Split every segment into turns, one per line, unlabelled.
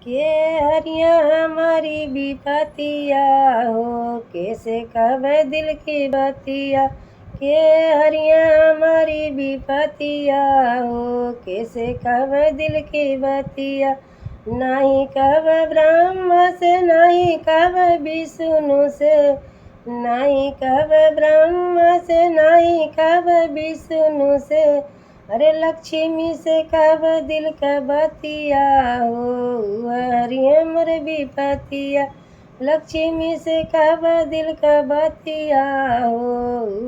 के हरिया हमारी विपतिया हो, कैसे कहवे दिल की बतिया। के हरिया हमारी विपतिया हो, कैसे कहवे दिल की बतिया। नहीं कहवे ब्रह्म से, नहीं कहवे विष्णु से, नहीं कहवे ब्रह्म से, नहीं कहवे विष्णु से। अरे लक्ष्मी से कब दिल का बतिया हो, हरिये मोर विपतिया। लक्ष्मी से कब दिल का बतिया हो,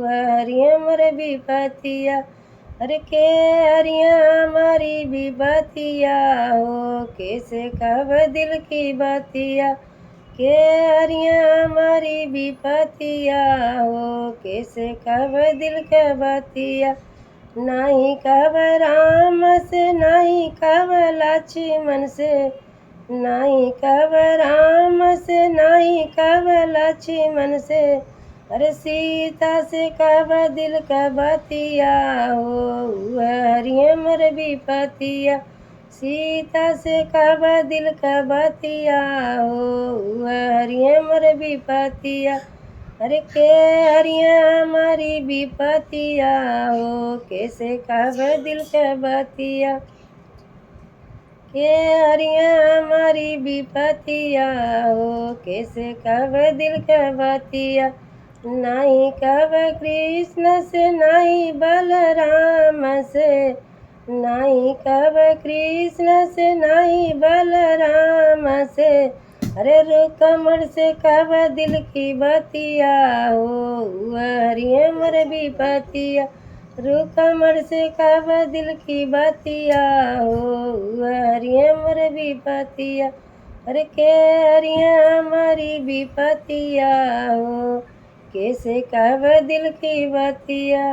हरिये मोर विपतिया। अरे के हरिया हमारी विपतिया हो, कैसे कब दिल की बतिया। के हरिया हमारी विपतिया हो, कैसे कब दिल का बतिया। नहीं कब राम से, नहीं कब लक्ष्मण से, नहीं कब राम से, नहीं कब लक्ष्मण से। अरे सीता से कब दिल का बतिया हो, हरिये मोर विपतिया। सीता से कब दिल का बतिया हो, हरिये मोर विपतिया। अरे के हरिया हमारी विपतिया हो, कैसे कब दिल का बतिया। के हरिया हमारी विपतिया हो, कैसे कब दिल का बतिया। नहीं कब कृष्ण से, नहीं बलराम से, नहीं कब कृष्ण से, नहीं बलराम से। अरे रुकमण से कब दिल की बतिया हो, हरिये मोर विपतिया। रुकमण से कब दिल की बतिया हो, हरिये मोर विपतिया। अरे के हरिया हमारी विपतिया हो, कैसे कब दिल की बतिया।